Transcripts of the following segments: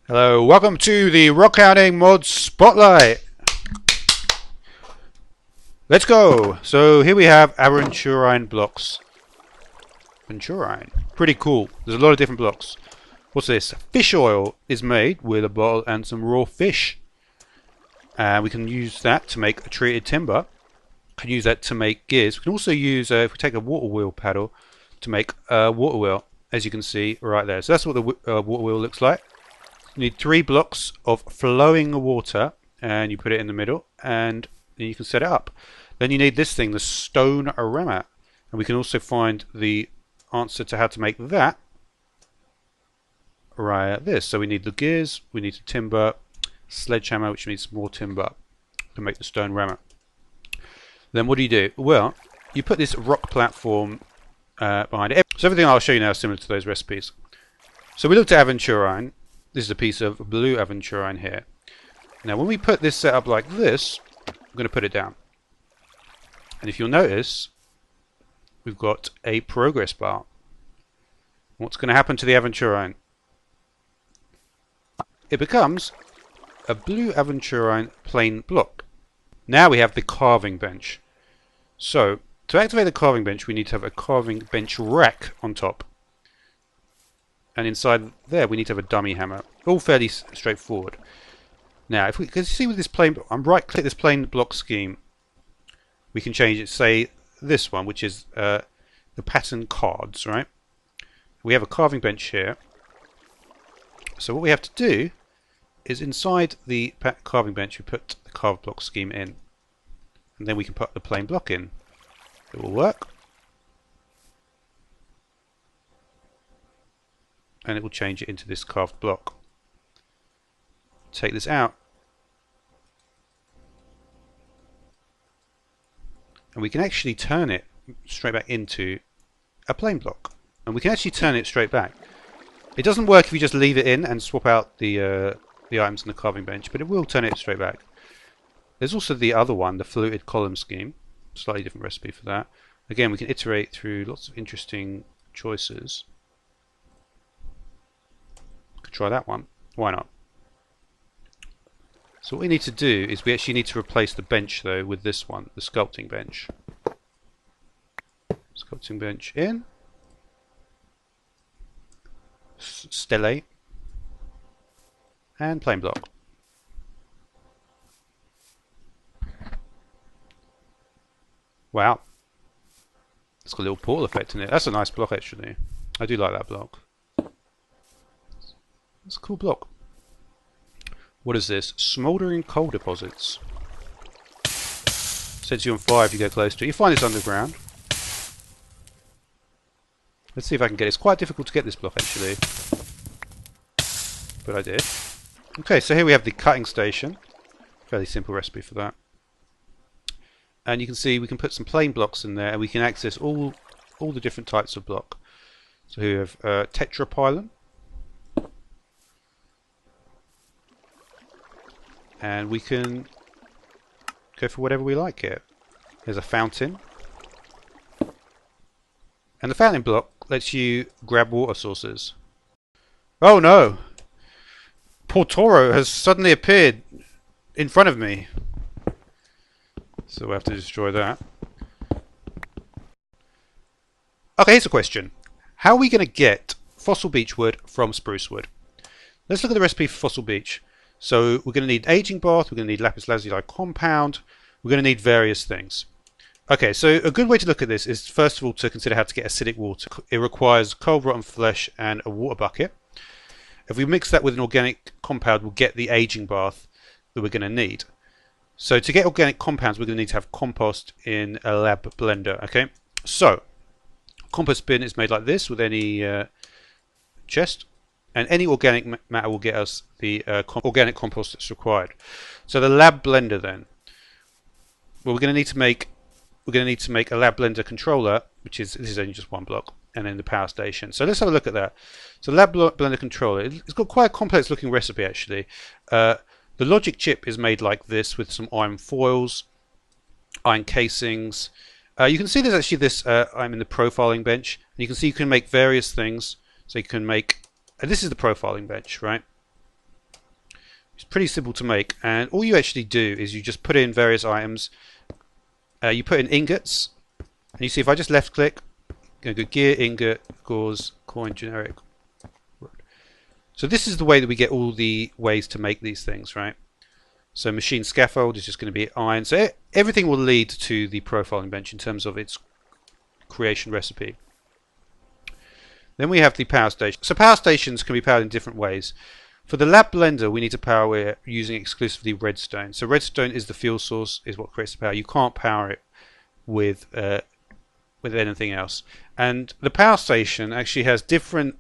Hello, welcome to the Rockhounding Mod Spotlight. Let's go. So here we have aventurine blocks. Aventurine, pretty cool. There's a lot of different blocks. What's this? Fish oil is made with a bottle and some raw fish. And we can use that to make a treated timber. We can use that to make gears. We can also use, if we take a water wheel paddle, to make a water wheel, as you can see right there. So that's what the water wheel looks like. You need 3 blocks of flowing water, and you put it in the middle, and then you can set it up. Then you need this thing, the stone rammer, and we can also find the answer to how to make that right at this. So we need the gears, we need the timber, sledgehammer, which needs more timber to make the stone rammer. Then what do? Well, you put this rock platform behind it. So everything I'll show you now is similar to those recipes. So we looked at aventurine. This is a piece of blue aventurine here. Now when we put this set up like this, I'm going to put it down. And if you'll notice, we've got a progress bar. What's going to happen to the aventurine? It becomes a blue aventurine plain block. Now we have the carving bench. So to activate the carving bench, we need to have a carving bench rack on top. And inside there we need to have a dummy hammer. All fairly straightforward. Now, if we can see with this plain, I'm right click this plain block scheme. We can change it, say this one, which is the pattern cards, right? We have a carving bench here. So what we have to do is inside the carving bench we put the carved block scheme in. And then we can put the plain block in. It will work. And it will change it into this carved block. Take this out. And we can actually turn it straight back into a plain block. And we can actually turn it straight back. It doesn't work if you just leave it in and swap out the items in the carving bench, but it will turn it straight back. There's also the other one, the fluted column scheme. Slightly different recipe for that. Again, we can iterate through lots of interesting choices. Could try that one. Why not? So what we need to do is we actually need to replace the bench though with this one, the sculpting bench. Sculpting bench in. Stele. And plain block. Wow. It's got a little portal effect in it. That's a nice block actually. I do like that block. It's a cool block. What is this? Smouldering coal deposits. Sets you on fire if you go close to it. You find this underground. Let's see if I can get it. It's quite difficult to get this block actually. But I did. Okay, so here we have the cutting station. Fairly simple recipe for that. And you can see we can put some plain blocks in there and we can access all the different types of block. So here we have tetrapylon. And we can go for whatever we like here. There's a fountain. And the fountain block lets you grab water sources. Oh no! Portoro has suddenly appeared in front of me. So we'll have to destroy that. Okay, here's a question. How are we going to get fossil beech wood from spruce wood? Let's look at the recipe for fossil beech. So we're going to need aging bath, we're going to need lapis lazuli compound, we're going to need various things. Okay, so a good way to look at this is first of all to consider how to get acidic water. It requires cold rotten flesh and a water bucket. If we mix that with an organic compound, we'll get the aging bath that we're going to need. So to get organic compounds, we're going to need to have compost in a lab blender. Okay, so compost bin is made like this with any chest. And any organic matter will get us the organic compost that's required. So the lab blender then. Well, we're going to need to make a lab blender controller, which is this is only just one block, and then the power station. So let's have a look at that. So lab blender controller. It's got quite a complex looking recipe actually. The logic chip is made like this with some iron foils, iron casings. You can see there's actually this. I'm in the profiling bench, and you can see you can make various things. So you can make. This is the profiling bench, right? It's pretty simple to make, and all you actually do is you just put in various items. You put in ingots, and you see if I just left click, go gear, ingot, gauze, coin, generic. So this is the way that we get all the ways to make these things, right? So machine scaffold is just going to be iron. So everything will lead to the profiling bench in terms of its creation recipe. Then we have the power station. So power stations can be powered in different ways. For the lab blender, we need to power it using exclusively redstone. So redstone is the fuel source, is what creates the power. You can't power it with anything else. And the power station actually has different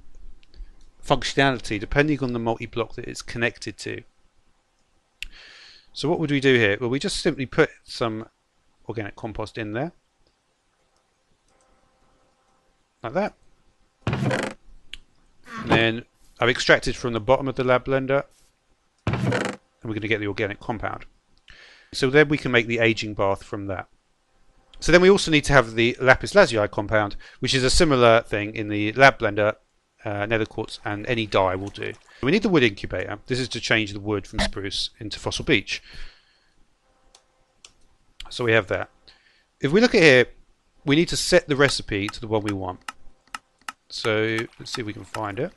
functionality depending on the multi-block that it's connected to. So what would we do here? Well, we just simply put some organic compost in there, like that. And then I've extracted from the bottom of the lab blender, and we're going to get the organic compound. So then we can make the aging bath from that. So then we also need to have the lapis lazuli compound, which is a similar thing in the lab blender. Nether quartz and any dye will do. We need the wood incubator. This is to change the wood from spruce into fossil beech. So we have that. If we look at here, we need to set the recipe to the one we want. So let's see if we can find it.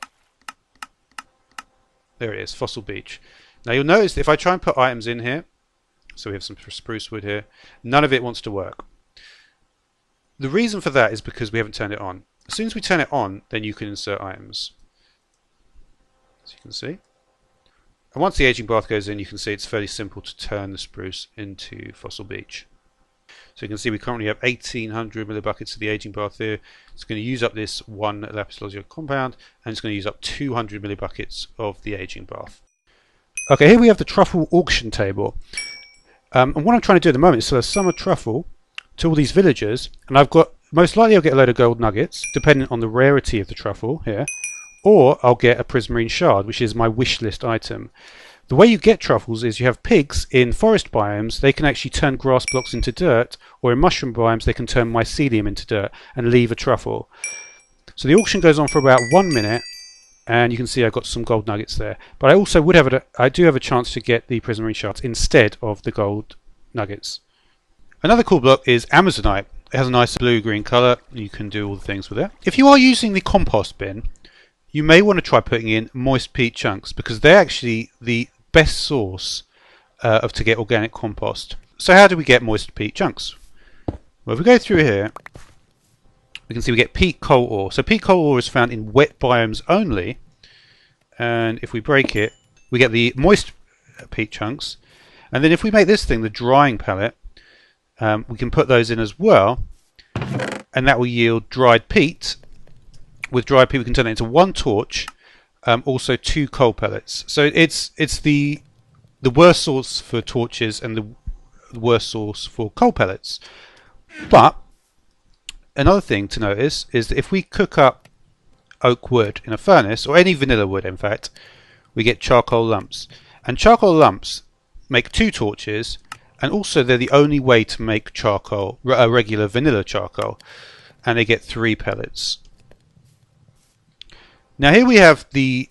There it is, fossil beech. Now you'll notice that if I try and put items in here, so we have some spruce wood here, none of it wants to work. The reason for that is because we haven't turned it on. As soon as we turn it on, then you can insert items. As you can see. And once the aging bath goes in, you can see it's fairly simple to turn the spruce into fossil beech. So you can see we currently have 1800 millibuckets of the aging bath here. It's going to use up this one lapis lazuli compound, and it's going to use up 200 millibuckets of the aging bath. Okay, here we have the truffle auction table. And what I'm trying to do at the moment is sell a summer truffle to all these villagers, and I've got, most likely I'll get a load of gold nuggets, depending on the rarity of the truffle here, or I'll get a prismarine shard, which is my wish list item. The way you get truffles is you have pigs in forest biomes, they can actually turn grass blocks into dirt, or in mushroom biomes they can turn mycelium into dirt and leave a truffle. So the auction goes on for about 1 minute, and you can see I've got some gold nuggets there. But I also would have I do have a chance to get the prismarine shards instead of the gold nuggets. Another cool block is Amazonite. It has a nice blue-green colour. You can do all the things with it. If you are using the compost bin, you may want to try putting in moist peat chunks, because they're actually the best source to get organic compost. So how do we get moist peat chunks? Well, if we go through here, we can see we get peat coal ore. So peat coal ore is found in wet biomes only, and if we break it, we get the moist peat chunks. And then if we make this thing the drying pellet, we can put those in as well, and that will yield dried peat. With dried peat we can turn it into 1 torch, also 2 coal pellets. So it's the worst source for torches and the worst source for coal pellets. But another thing to notice is that if we cook up oak wood in a furnace, or any vanilla wood in fact, we get charcoal lumps. And charcoal lumps make 2 torches, and also they're the only way to make charcoal, regular vanilla charcoal, and they get 3 pellets. Now here we have the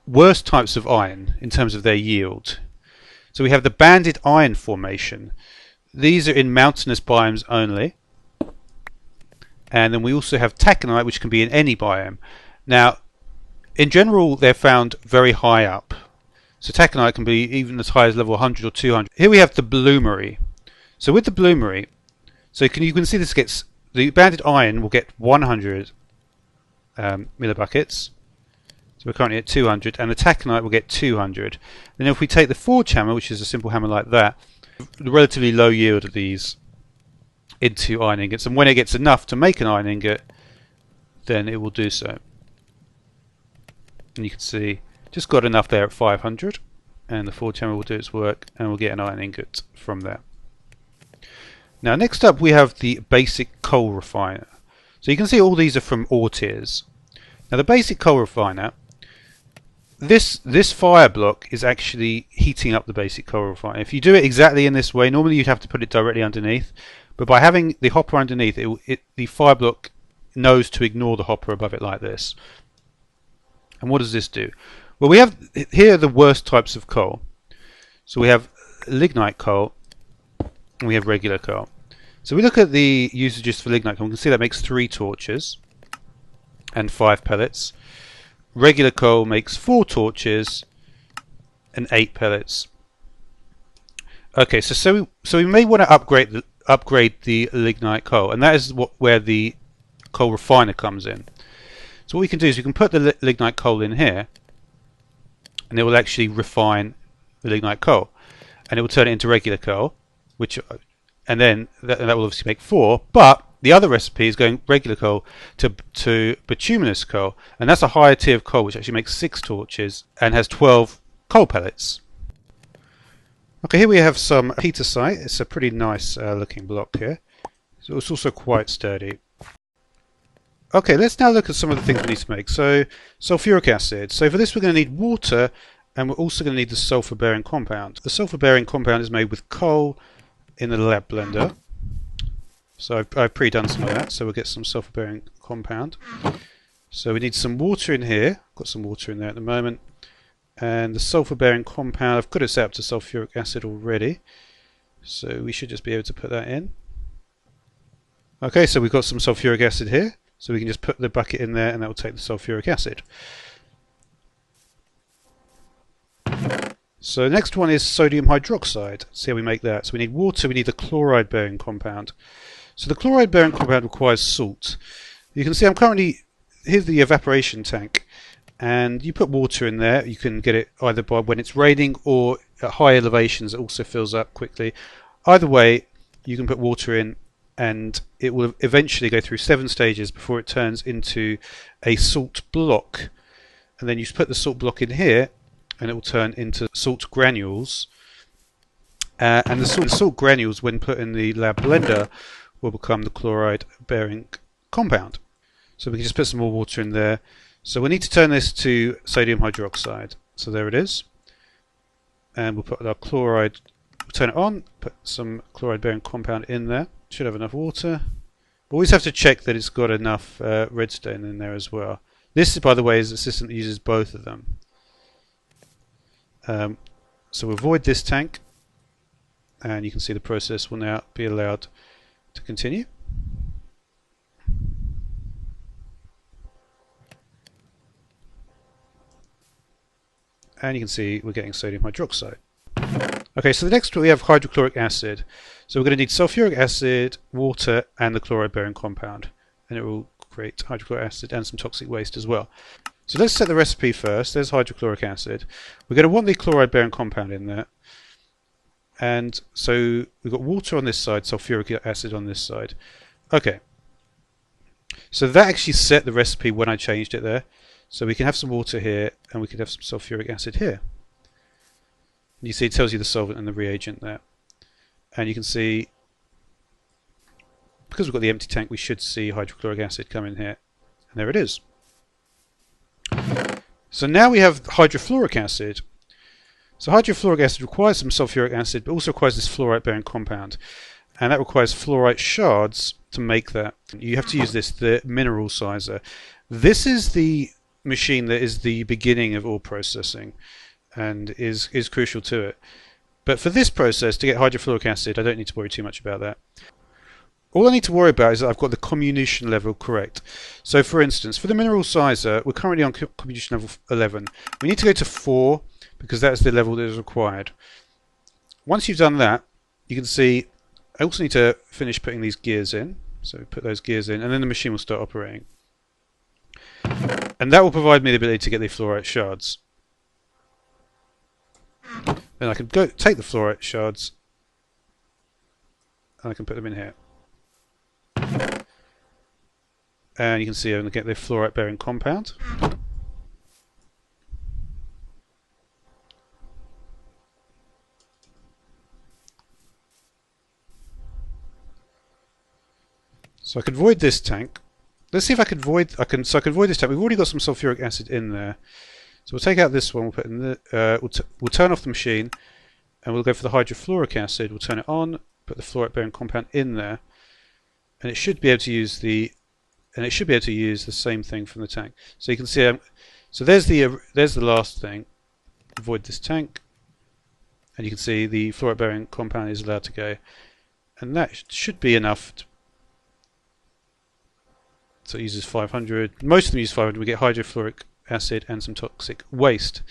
worst types of iron in terms of their yield. So we have the banded iron formation. These are in mountainous biomes only. And then we also have taconite, which can be in any biome. Now, in general, they're found very high up. So taconite can be even as high as level 100 or 200. Here we have the bloomery. So with the bloomery, so you can see this gets, the banded iron will get 100 millibuckets. So we're currently at 200, and the taconite will get 200. Then if we take the forge hammer, which is a simple hammer like that, the relatively low yield of these into iron ingots, and when it gets enough to make an iron ingot, then it will do so. And you can see just got enough there at 500, and the forge hammer will do its work, and we'll get an iron ingot from there. Now next up we have the basic coal refiner. So you can see all these are from ore tiers. Now the basic coal refiner, this fire block is actually heating up the basic coal refiner. If you do it exactly in this way, normally you'd have to put it directly underneath, but by having the hopper underneath, the fire block knows to ignore the hopper above it like this. And what does this do? Well, we have here the worst types of coal. So we have lignite coal and we have regular coal. So we look at the usages for lignite coal. We can see that makes 3 torches and 5 pellets. Regular coal makes 4 torches and 8 pellets. Okay, so we may want to upgrade the lignite coal, and that is where the coal refiner comes in. So what we can do is we can put the lignite coal in here, and it will actually refine the lignite coal, and it will turn it into regular coal, and then that will obviously make 4. But the other recipe is going regular coal to bituminous coal, and that's a higher tier of coal, which actually makes 6 torches and has 12 coal pellets. Okay, here we have some peatite. It's a pretty nice looking block here. So it's also quite sturdy. Okay, let's now look at some of the things we need to make. So, sulfuric acid. So for this we're going to need water, and we're also going to need the sulfur-bearing compound. The sulfur-bearing compound is made with coal in the lab blender. So I've pre-done some of that, so we'll get some sulfur-bearing compound. So we need some water in here. Got some water in there at the moment. And the sulfur-bearing compound, I've got it set up to sulfuric acid already. So we should just be able to put that in. Okay, so we've got some sulfuric acid here. So we can just put the bucket in there and that will take the sulfuric acid. So next one is sodium hydroxide. See how we make that. So we need water, we need the chloride bearing compound. So the chloride bearing compound requires salt. You can see here's the evaporation tank, and you put water in there. You can get it either by when it's raining or at high elevations it also fills up quickly. Either way, you can put water in and it will eventually go through 7 stages before it turns into a salt block. And then you put the salt block in here and it will turn into salt granules. And the salt granules, when put in the lab blender, will become the chloride bearing compound. So we can just put some more water in there. So we need to turn this to sodium hydroxide. So there it is. And we'll put our chloride, we'll turn it on, put some chloride bearing compound in there. Should have enough water. Always have to check that it's got enough redstone in there as well. This, by the way, is a system that uses both of them. So we'll void this tank, and you can see the process will now be allowed to continue. And you can see we're getting sodium hydroxide. Okay, so the next we have hydrochloric acid. So we're going to need sulfuric acid, water, and the chloride bearing compound, and it will create hydrochloric acid and some toxic waste as well. So let's set the recipe first. There's hydrochloric acid. We're going to want the chloride bearing compound in there. And so we've got water on this side, sulfuric acid on this side. Okay. So that actually set the recipe when I changed it there. So we can have some water here and we can have some sulfuric acid here. You see it tells you the solvent and the reagent there. And you can see, because we've got the empty tank, we should see hydrochloric acid come in here. And there it is. So now we have hydrofluoric acid. So hydrofluoric acid requires some sulfuric acid, but also requires this fluorite-bearing compound. And that requires fluorite shards to make that. You have to use this, the mineral sizer. This is the machine that is the beginning of ore processing and is crucial to it. But for this process, to get hydrofluoric acid, I don't need to worry too much about that. All I need to worry about is that I've got the comminution level correct. So for instance, for the mineral sizer, we're currently on comminution level 11. We need to go to 4 because that's the level that is required. Once you've done that, you can see I also need to finish putting these gears in. So put those gears in and then the machine will start operating. And that will provide me the ability to get the fluorite shards. Then I can go take the fluorite shards and I can put them in here. And you can see I'm going to get the fluorite bearing compound. So I could void this tank. Let's see if I could void. So I can void this tank. We've already got some sulfuric acid in there. So we'll take out this one. We'll put in the. We'll turn off the machine, and we'll go for the hydrofluoric acid. We'll turn it on. Put the fluorite bearing compound in there, and it should be able to use the. And it should be able to use the same thing from the tank. So you can see. So there's the last thing. Void this tank, and you can see the fluorite bearing compound is allowed to go, and that should be enough. So it uses 500. Most of them use 500. We get hydrofluoric acid and some toxic waste.